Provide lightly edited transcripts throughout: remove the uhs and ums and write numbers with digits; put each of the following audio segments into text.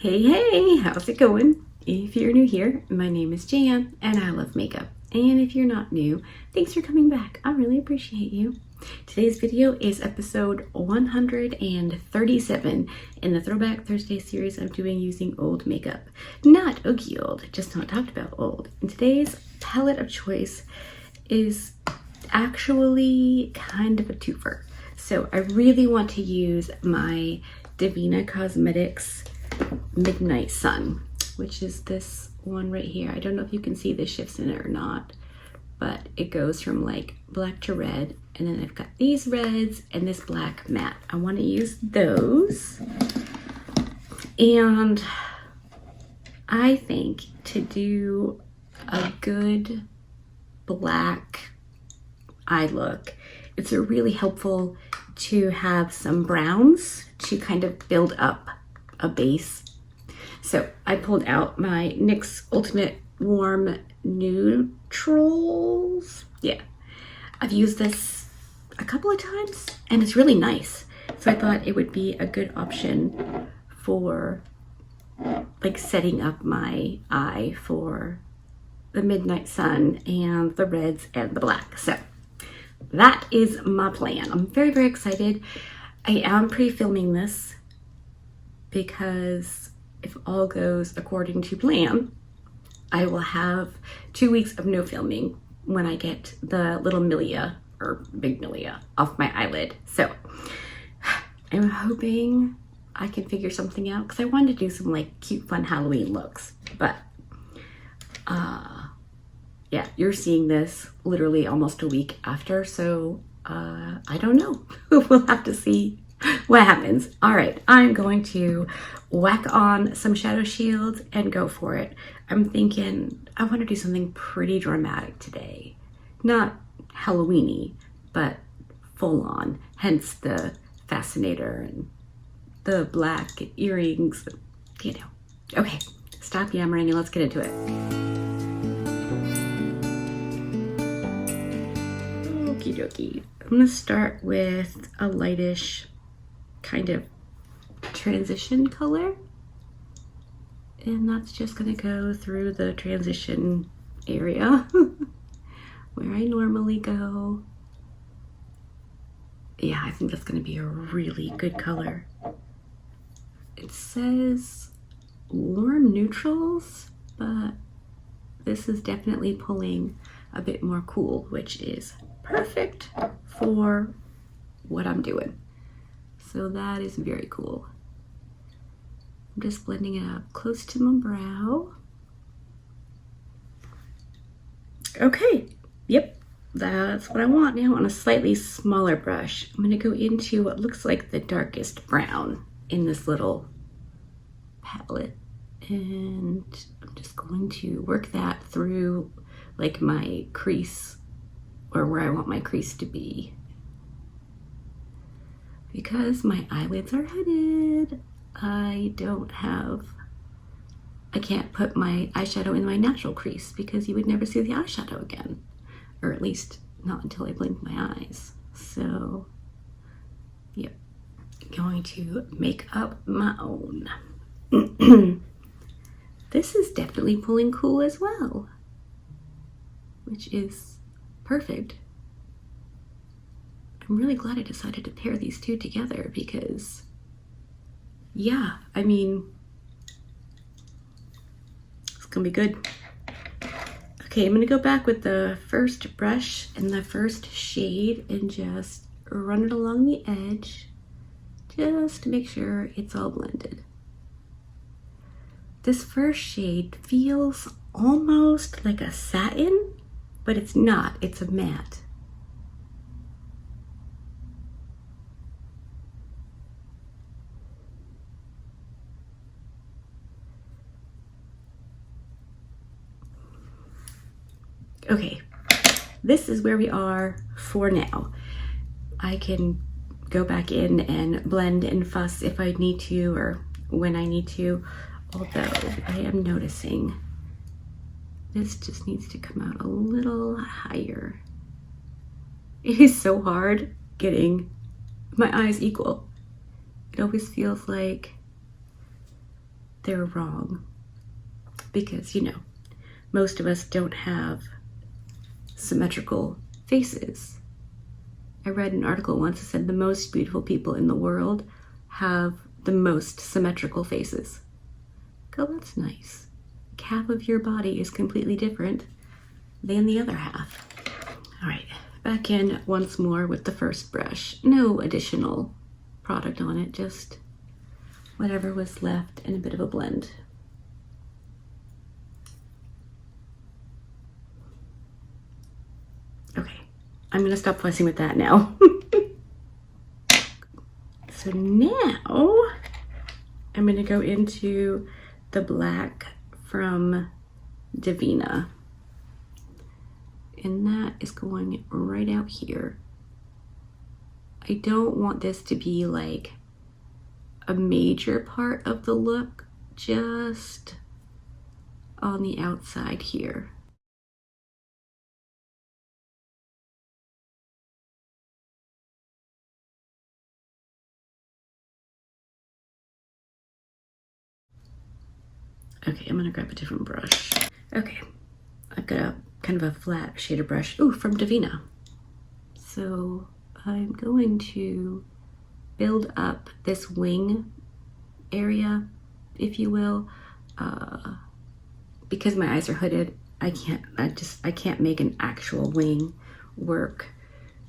Hey, how's it going? If you're new here, my name is Jan and I love makeup. And if you're not new, thanks for coming back. I really appreciate you. Today's video is episode 137 in the Throwback Thursday series I'm doing using old makeup. Not oogie old, just not talked about old. And today's palette of choice is actually kind of a twofer. So I really want to use my Divina Cosmetics Midnight Sun, which is this one right here. I don't know if you can see the shifts in it or not, but it goes from like black to red, and then I've got these reds and this black matte. I want to use those, and I think to do a good black eye look, it's really helpful to have some browns to kind of build up a base. So I pulled out my NYX Ultimate Warm Neutrals. Yeah, I've used this a couple of times and it's really nice. So I thought it would be a good option for like setting up my eye for the Midnight Sun and the reds and the black. So that is my plan. I'm very, very excited. I am pre-filming this because if all goes according to plan, I will have 2 weeks of no filming when I get the little milia or big milia off my eyelid. So I'm hoping I can figure something out because I wanted to do some like cute, fun Halloween looks. But yeah, you're seeing this literally almost a week after, so I don't know. We'll have to see what happens. All right, I'm going to whack on some shadow shields and go for it. I'm thinking I want to do something pretty dramatic today. Not Halloween-y, but full on, hence the fascinator and the black earrings, you know. Okay, stop yammering and let's get into it. Okie dokie. I'm gonna start with a lightish kind of transition color, and that's just gonna go through the transition area where I normally go. Yeah, I think that's gonna be a really good color. It says warm neutrals, but this is definitely pulling a bit more cool, which is perfect for what I'm doing. So that is very cool. I'm just blending it up close to my brow. Okay, yep, that's what I want now on a slightly smaller brush. I'm gonna go into what looks like the darkest brown in this little palette. And I'm just going to work that through like my crease, or where I want my crease to be. Because my eyelids are hooded, I can't put my eyeshadow in my natural crease because you would never see the eyeshadow again. Or at least not until I blink my eyes. So, yep, going to make up my own. This is definitely pulling cool as well, which is perfect. I'm really glad I decided to pair these two together because, yeah, I mean, it's gonna be good. Okay, I'm gonna go back with the first brush and the first shade and just run it along the edge just to make sure it's all blended. This first shade feels almost like a satin, but it's not, it's a matte. Okay, this is where we are for now. I can go back in and blend and fuss if I need to or when I need to, although I am noticing this just needs to come out a little higher. It is so hard getting my eyes equal. It always feels like they're wrong because, you know, most of us don't have symmetrical faces. I read an article once that said the most beautiful people in the world have the most symmetrical faces. Oh, that's nice. Half of your body is completely different than the other half. All right, back in once more with the first brush. No additional product on it, just whatever was left and a bit of a blend. Okay, I'm gonna stop fussing with that now. So now I'm gonna go into the black from Divina. And that is going right out here. I don't want this to be like a major part of the look, just on the outside here. Okay, I'm gonna grab a different brush. Okay, I've got a kind of a flat shader brush. Ooh, from Divina. So I'm going to build up this wing area, if you will. Because my eyes are hooded, I can't make an actual wing work.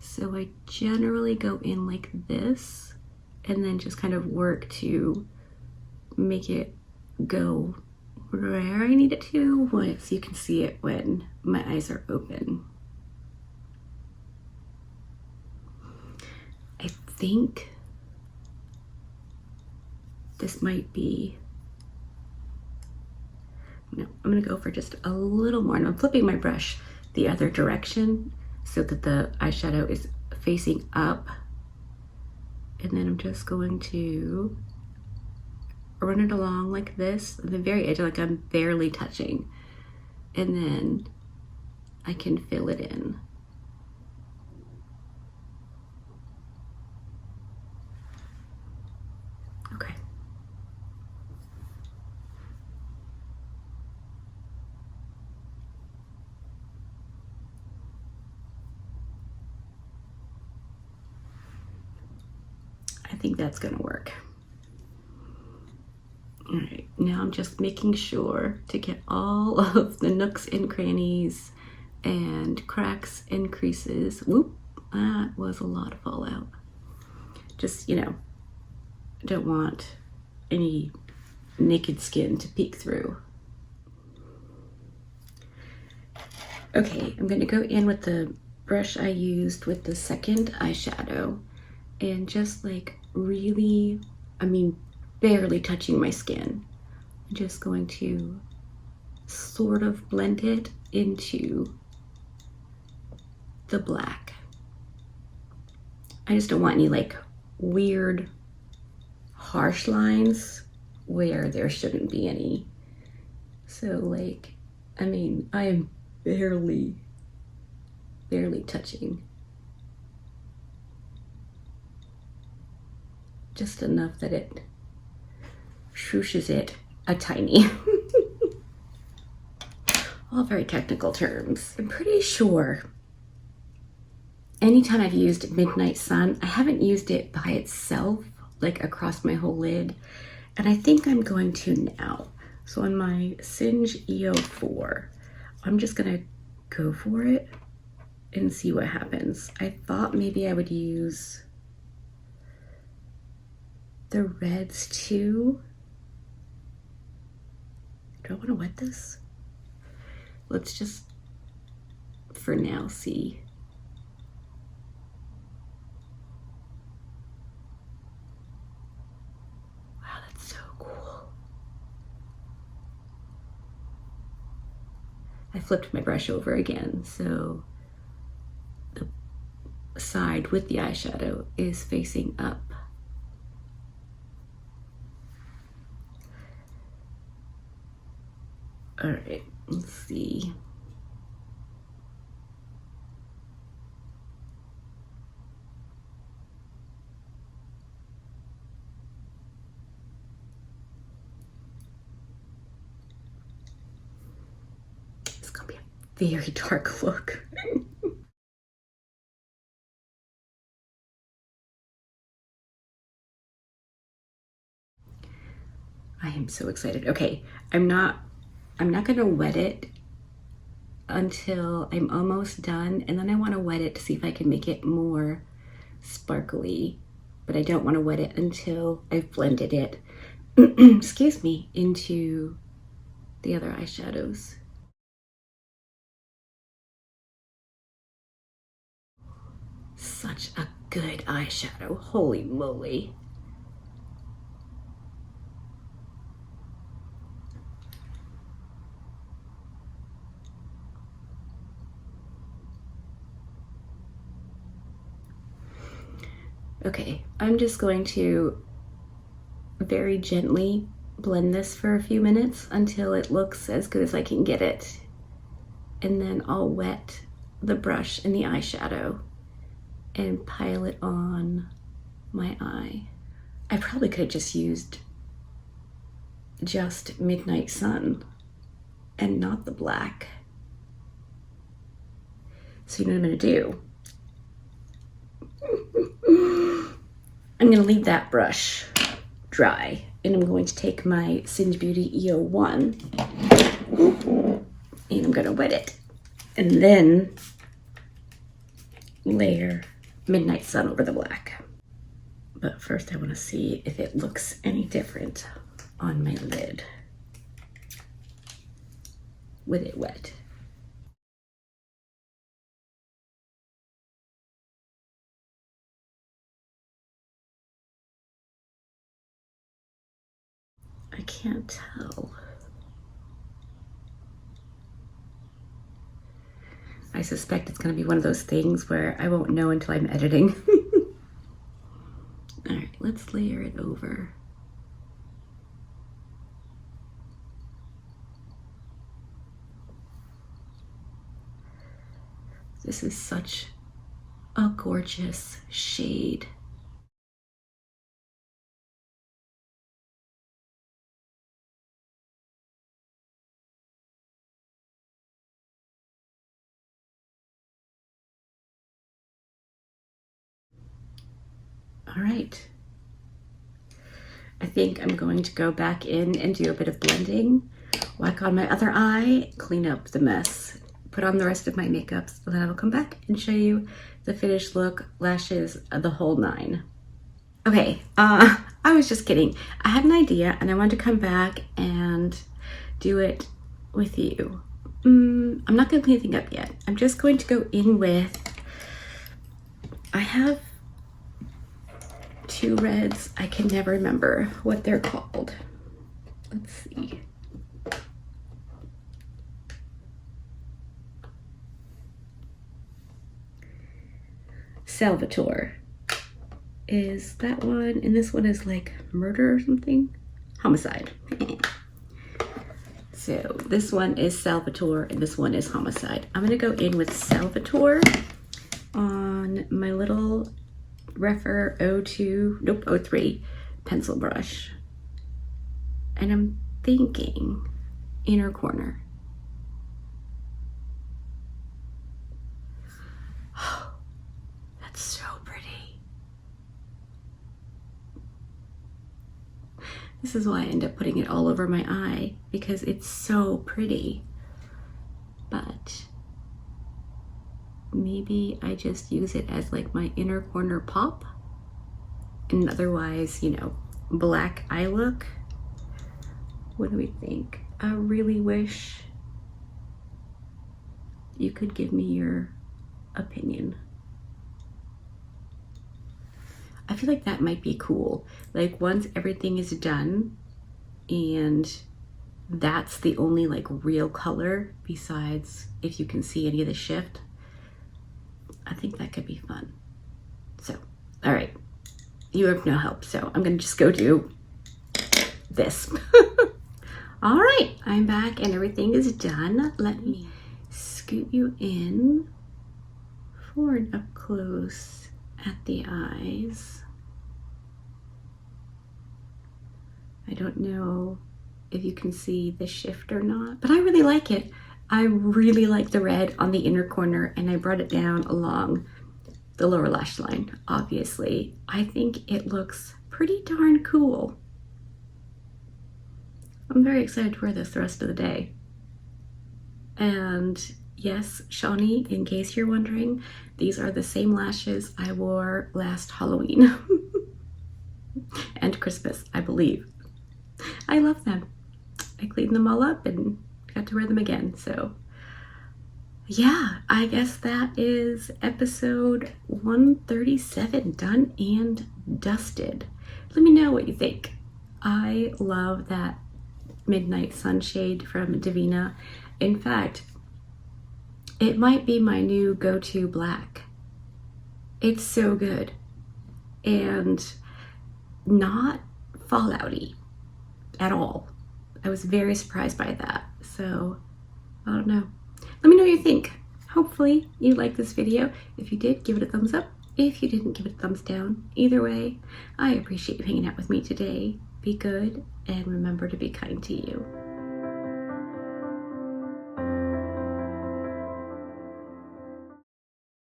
So I generally go in like this and then just kind of work to make it go where I need it to, so you can see it when my eyes are open. I think this might be, no, I'm gonna go for just a little more, and I'm flipping my brush the other direction so that the eyeshadow is facing up. And then I'm just going to run it along like this, the very edge, like I'm barely touching. And then I can fill it in. Okay. I think that's gonna work. All right, now I'm just making sure to get all of the nooks and crannies and cracks and creases. Whoop, that was a lot of fallout. Just, you know, don't want any naked skin to peek through. Okay, I'm gonna go in with the brush I used with the second eyeshadow and just like really, I mean, barely touching my skin. I'm just going to sort of blend it into the black. I just don't want any like weird harsh lines where there shouldn't be any. So like, I mean, I am barely touching. Just enough that it swooshes it a tiny. All very technical terms. I'm pretty sure anytime I've used Midnight Sun, I haven't used it by itself, like across my whole lid. And I think I'm going to now. So on my Singe EO4, I'm just gonna go for it and see what happens. I thought maybe I would use the reds too. Do I want to wet this? Let's just, for now, see. Wow, that's so cool. I flipped my brush over again, so the side with the eyeshadow is facing up. All right, let's see. very dark look. I am so excited. Okay, I'm not gonna wet it until I'm almost done, and then I want to wet it to see if I can make it more sparkly, but I don't want to wet it until I've blended it excuse me, into the other eyeshadows. Such a good eyeshadow, holy moly. Okay, I'm just going to very gently blend this for a few minutes until it looks as good as I can get it. And then I'll wet the brush in the eyeshadow and pile it on my eye. I probably could have just used just Midnight Sun and not the black. So you know what I'm gonna do? I'm gonna leave that brush dry, and I'm going to take my Singe Beauty EO1 and I'm gonna wet it and then layer Midnight Sun over the black. But first I want to see if it looks any different on my lid with it wet. I can't tell. I suspect it's going to be one of those things where I won't know until I'm editing. All right, let's layer it over. This is such a gorgeous shade. All right. I think I'm going to go back in and do a bit of blending, whack on my other eye, clean up the mess, put on the rest of my makeups, and then I will come back and show you the finished look, lashes, the whole nine. Okay, I was just kidding. I had an idea and I wanted to come back and do it with you. I'm not gonna clean anything up yet. I'm just going to go in with, I have two reds. I can never remember what they're called. Let's see. Salvatore is that one, and this one is like murder or something. Homicide. So this one is Salvatore and this one is Homicide. I'm gonna go in with Salvatore on my little Refer 03 pencil brush. And I'm thinking inner corner. Oh, that's so pretty. This is why I end up putting it all over my eye, because it's so pretty. But maybe I just use it as like my inner corner pop, and otherwise, you know, black eye look. What do we think? I really wish you could give me your opinion. I feel like that might be cool. Like once everything is done and that's the only like real color, besides if you can see any of the shift, I think that could be fun. So, all right, you have no help, so I'm gonna just go do this. All right, I'm back and everything is done. Let me scoot you in for an up close at the eyes. I don't know if you can see the shift or not, but I really like it. I really like the red on the inner corner, and I brought it down along the lower lash line, obviously. I think it looks pretty darn cool. I'm very excited to wear this the rest of the day. And yes, Shawnee, in case you're wondering, these are the same lashes I wore last Halloween and Christmas, I believe. I love them. I cleaned them all up and got to wear them again. So yeah, I guess that is episode 137 done and dusted. Let me know what you think. I love that Midnight Sunshade from Divina. In fact, it might be my new go-to black. It's so good and not fallouty at all. I was very surprised by that. So I don't know. Let me know what you think. Hopefully you liked this video. If you did, give it a thumbs up. If you didn't, give it a thumbs down. Either way, I appreciate you hanging out with me today. Be good and remember to be kind to you.